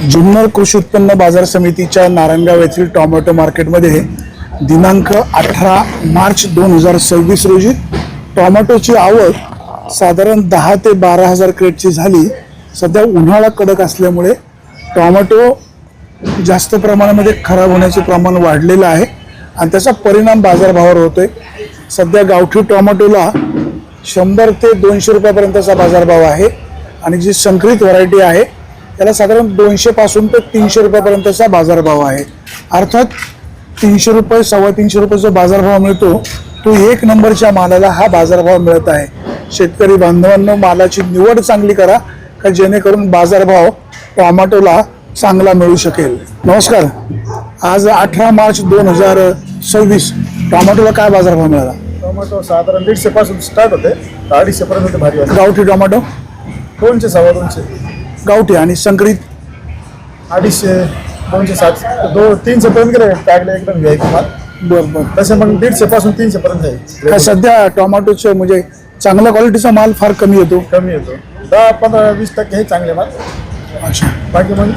जुन्नर कृषी उत्पन्न बाजार समितीच्या नारायणगाव येथील टोमॅटो मार्केटमध्ये दिनांक 18 मार्च 2026 रोजी टोमॅटोची आवक साधारण 10 ते 12 हजार क्रेटची झाली। सध्या उन्हाळा कडक असल्यामुळे टोमॅटो जास्त प्रमाणामध्ये खराब होण्याचे प्रमाण वाढलेलं आहे आणि त्याचा परिणाम बाजारभावावर होतोय। सध्या गावठी टोमॅटोला 100 ते 200 रुपयापर्यंतचा बाजारभाव आहे आणि जी संकरित व्हरायटी आहे त्याला साधारण 200 पासून ते 300 रुपयापर्यंतचा बाजारभाव आहे। अर्थात 300 रुपये 350 रुपये जो बाजारभाव मिळतो तो एक नंबरच्या मालाला हा बाजारभाव मिळत आहे। शेतकरी बांधवांनो, मालाची निवड चांगली करा का जेणेकरून बाजारभाव टोमॅटोला चांगला मिळू शकेल। नमस्कार, आज 18 मार्च 2026 टोमॅटोला काय बाजारभाव मिळाला? टोमॅटो साधारण 150 पासून स्टार्ट होते 250 पर्यंत भारी आहे। गावठी टोमॅटो 200 सव्वा 200 गावठी आणि संकरित 250 260 300 पर्यंत गेले टाकले एकदम घ्यायचे माल। बरोबर, तसे मग 150 पासून 300 पर्यंत आहे। काय सध्या टोमॅटोचे म्हणजे चांगल्या क्वालिटीचा माल फार कमी येतो? कमी येतो 10-15-20% हे चांगले माल। अच्छा, बाकी मग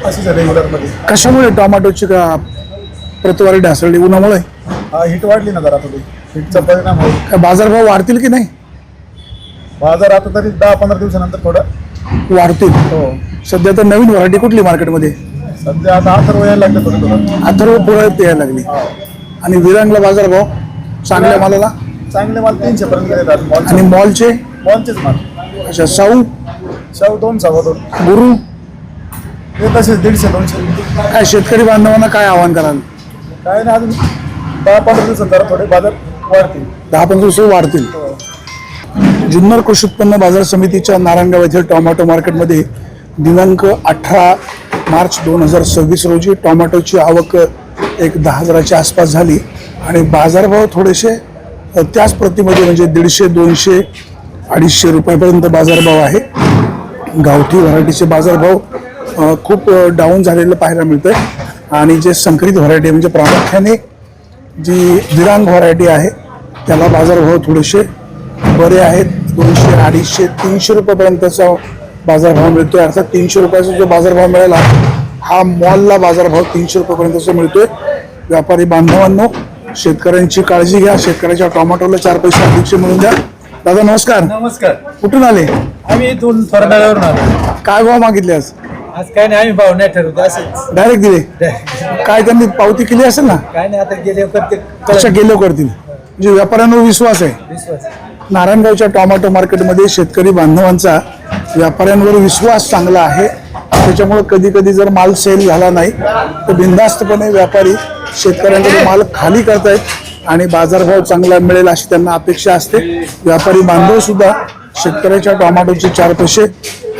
असेच रेग्युलर मध्ये। कशामुळे टोमॅटोची का प्रतवारी ढासळली? उन्हामुळे? हिट वाढली ना जरा थोडी, हिटचा परिणाम होईल। काय बाजारभाव वाढतील की नाही? बाजार आता तरी 10-15 दिवसानंतर थोडं वाढतील। हो, सध्या तर नवीन व्हरायटी कुठली मार्केटमध्ये? सध्या आता अथर्व यायला लागले थोडं अथर्व पुढे यायला लागली आणि विरांगला बाजारभाव चांगल्या मालाला चांगले माल 300 पर्यंत येतात आणि मॉलचे? मॉलचेच माल। अच्छा, शाहू 2 सव्वा 2 गुरु हे तसेच 150-200। काय शेतकरी बांधवांना काय आवाहन कराल? काय नाही, अजून 10-15 दिवसात जरा थोडे बाजार वाढतील। 10-15 दिवस वाढतील। जुन्नर कृषी उत्पन्न बाजार समितीच्या नारायणगाव येथील टोमॅटो मार्केटमध्ये दिनांक 18 मार्च 2026 रोजी टोमॅटोची आवक एक 10,000च्या आसपास झाली आणि बाजारभाव थोडेसे त्याच प्रतीमध्ये म्हणजे 150, 200, 250 रुपयापर्यंत बाजारभाव आहे। गावठी व्हरायटीचे बाजारभाव खूप डाऊन झालेलं पाहायला मिळतंय आणि जे संकरित व्हरायटी म्हणजे प्रामुख्याने जी विरांग व्हरायटी आहे त्याला बाजारभाव थोडेसे बरे आहेत। 200, 250, 300 रुपयापर्यंतचा बाजारभाव मिळतोय। अर्थात 300 रुपयाचा जो बाजारभाव मिळाला हा मॉलला बाजारभाव 300 रुपयापर्यंतचा मिळतोय। व्यापारी बांधवांनो, शेतकऱ्यांची काळजी घ्या, शेतकऱ्याच्या टोमॅटोला 4 पैसे अधिकचे मिळून द्या। दादा नमस्कार। नमस्कार। कुठून आले? आम्ही इथून थोरडावरून आलो। काय भाव मागितले आज? आज काय नाही, आम्ही भाव नाही ठरवतो, असेच डायरेक्ट दिले? काय त्यांनी पावती केली असेल ना? काय नाही, आता गेले करते कशा गेलो करतील म्हणजे व्यापाऱ्यांवर विश्वास आहे। विश्वास। नारायणगावच्या टोमॅटो मार्केटमध्ये शेतकरी बांधवांचा व्यापाऱ्यांवर विश्वास चांगला आहे। त्याच्यामुळे कधी कधी जर माल सेल झाला नाही तर बिनधास्तपणे व्यापारी शेतकऱ्यांकडे माल खाली करतायत आणि बाजारभाव चांगला मिळेल अशी त्यांना अपेक्षा असते। व्यापारी बांधव सुद्धा शेतकऱ्याच्या टोमॅटोचे 4 पैसे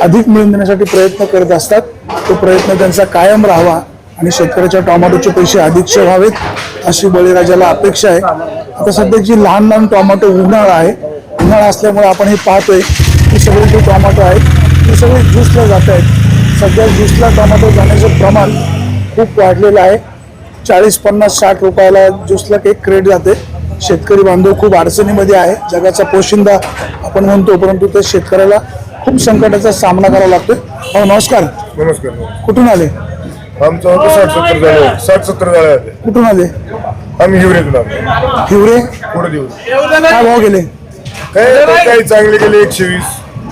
अधिक मिळवून देण्यासाठी प्रयत्न करत असतात। तो प्रयत्न त्यांचा कायम राहावा आणि शेतकऱ्याच्या टोमॅटोचे पैसे अधिकचे व्हावेत अशी बळीराजाला अपेक्षा आहे। आता सध्याची लहान लहान टोमॅटो उन्हाळा आहे, उन्हाळा असल्यामुळे आपण हे पाहतोय की सगळे जे टोमॅटो आहेत ते सगळे ज्यूसला जात आहेत। सध्या ज्यूसला टोमॅटो जाण्याचं प्रमाण खूप वाढलेलं आहे। 40, 50, 60 रुपयाला ज्यूसला एक क्रेट जाते। शेतकरी बांधव खूप अडचणीमध्ये आहे। जगाचा पोशिंदा आपण म्हणतो, परंतु त्या शेतकऱ्याला खूप संकटाचा सामना करावा लागतोय। हो नमस्कार। नमस्कार। कुठून आले? आमचं होतं 60-70 झाले, 60-70 झाले। कुठून आले? आम्ही हिवरेतून आलो। हिवरे पुढे दिवस काय भाव गेले? काही चांगले गेले 120,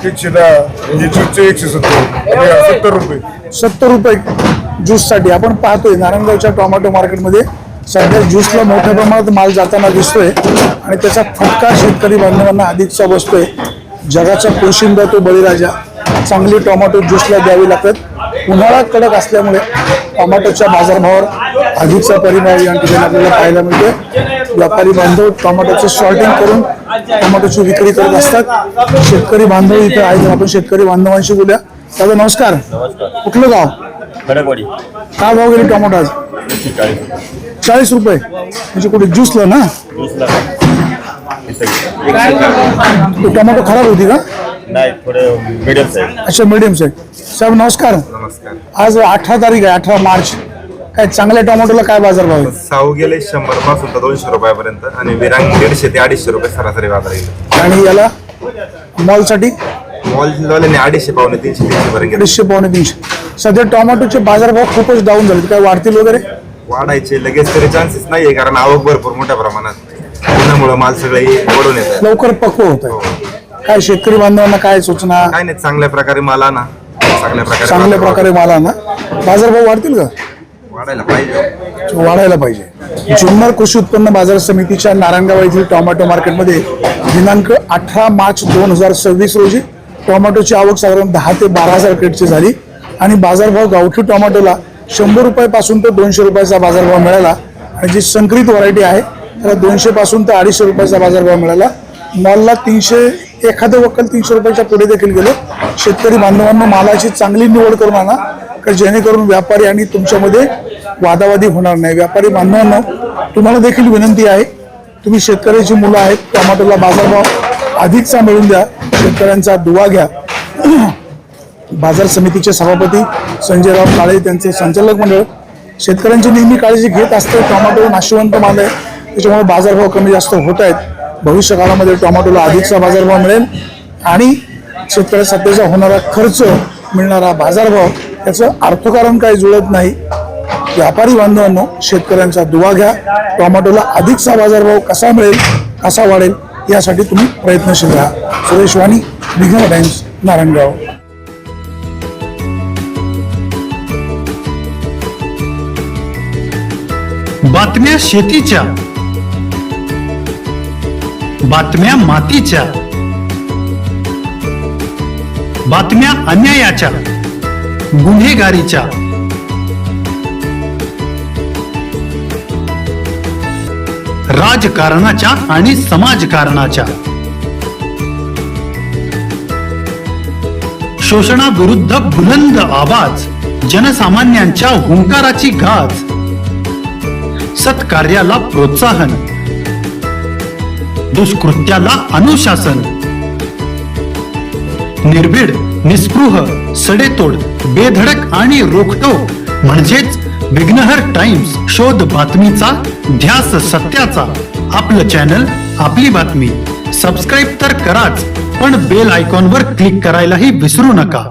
110, म्हणजे ज्यूसचे 170 रुपये। 70 रुपये ज्यूससाठी आपण पाहतोय नारायणगावच्या टोमॅटो मार्केटमध्ये सध्या ज्यूसला मोठ्या प्रमाणात माल जाताना दिसतोय आणि त्याचा फटका शेतकरी बांधवांना अधिकचा बसतोय। जगाचा पोशिंदा तो बळीराजा, चांगली टोमॅटो ज्यूसला द्यावी लागतात। उन्हाळा कडक असल्यामुळे टोमॅटोच्या बाजारभावावर अधिकचा परिणाम या ठिकाणी आपल्याला पाहायला मिळतोय। व्यापारी बांधव टोमॅटोचं शॉर्टिंग करून टोमॅटोची विक्री करत असतात। शेतकरी बांधव इथे आहेत, आपण शेतकरी बांधवांशी बोलूया। दादा नमस्कार। कुठलं गाव? खडकवाडी। काय भाव गेले टोमॅटो आज? 40 रुपये म्हणजे कुठे ज्यूसला ना? टोमॅटो खराब होती का? नाही, थोडे मीडियम साईज। अच्छा, मीडियम साईज। साहेब नमस्कार। नमस्कार। आज 18 तारीख आहे, 18 मार्च। काय चांगल्या टोमॅटोला काय बाजार भाव आहे? साऊ गेले 100 पासून तर 200 रुपयापर्यंत आणि विरांग 150 ते 250 रुपये सरासरी बाजार येईल। आणि याला मॉलसाठी मॉल वाल्याने 250 पावणे 300 पर्यंत 250 पावणे 300 सध्या टोमॅटोचे बाजारभाव खूपच डाऊन झाले, काय वाढतील वगैरे? वाढायचे लगेच तरी चान्सेस नाहीये, कारण आवक भरपूर मोठ्या प्रमाणात त्यामुळे माल सगळे ओढून येतात. लवकर पक्व होत आहे. काय शेतकरी बांधवांना काय सूचना? काय नाही, चांगल्या प्रकारे माल आणा, चांगल्या प्रकारे माला ना बाजारभाव वाढतील का? वाढायला पाहिजे. वाढायला पाहिजे. जुन्नर कृषी उत्पन्न बाजार समितीच्या नारायणगाव येथील टोमॅटो मार्केटमध्ये दिनांक 18 मार्च 2026 रोजी टोमॅटोची आवक साधारण 10 ते 12,000 क्रेटची झाली आणि बाजारभाव गावठी टोमॅटोला 100 रुपयापासून ते 200 रुपयाचा बाजारभाव मिळाला आणि जी संकरित व्हरायटी आहे त्याला 200 पासून ते 250 रुपयाचा बाजारभाव मिळाला. मॉलला 300, एखादं वक्कल 300 रुपयाच्या पुढे देखील गेले. शेतकरी बांधवांना मालाची चांगली निवड करून आणा, तर जेणेकरून व्यापारी आणि तुमच्यामध्ये वादावादी होणार नाही. व्यापारी बांधवांना तुम्हाला देखील विनंती आहे, तुम्ही शेतकऱ्याची मुलं आहेत, टोमॅटोला बाजारभाव अधिकचा मिळून द्या, शेतकऱ्यांचा दुवा घ्या. बाजार समितीचे सभापती संजयराव काळे, त्यांचे संचालक मंडळ शेतकऱ्यांची नेहमी काळजी घेत असते. टोमॅटो नाशवंत माल आहे, त्याच्यामुळे बाजारभाव कमी जास्त होत आहेत. भविष्य काळामध्ये टोमॅटोला अधिकचा बाजारभाव मिळेल आणि शेतकऱ्या सध्याचा होणारा खर्च, मिळणारा बाजारभाव याचं अर्थकारण काही जुळत नाही. व्यापारी बांधवांनो, शेतकऱ्यांचा दुवा घ्या. टोमॅटोला अधिकचा बाजारभाव कसा मिळेल, कसा वाढेल यासाठी तुम्ही प्रयत्नशील राहा. सुरेश वाणी, विघ्न टाइम्स, नारायणगाव. बातम्या शेतीच्या, बातम्या मातीच्या, बातम्या अन्यायाच्या, गुन्हेगारीच्या, राजकारणाच्या आणि समाजकारणाच्या, शोषणाविरुद्ध बुलंद आवाज, जनसामान्यांच्या हुंकाराची गाज, सत्कार्याला प्रोत्साहन, दुष्कृत्याला अनुशासन, निर्भीड, निस्पृह, सडेतोड, बेधडक आणि रोखटोक म्हणजेच विघ्नहर टाइम्स. शोध बातमीचा, ध्यास सत्याचा. आपलं चॅनल, आपली बातमी. सबस्क्राईब तर कराच, पण बेल आयकॉनवर क्लिक करायलाही विसरू नका.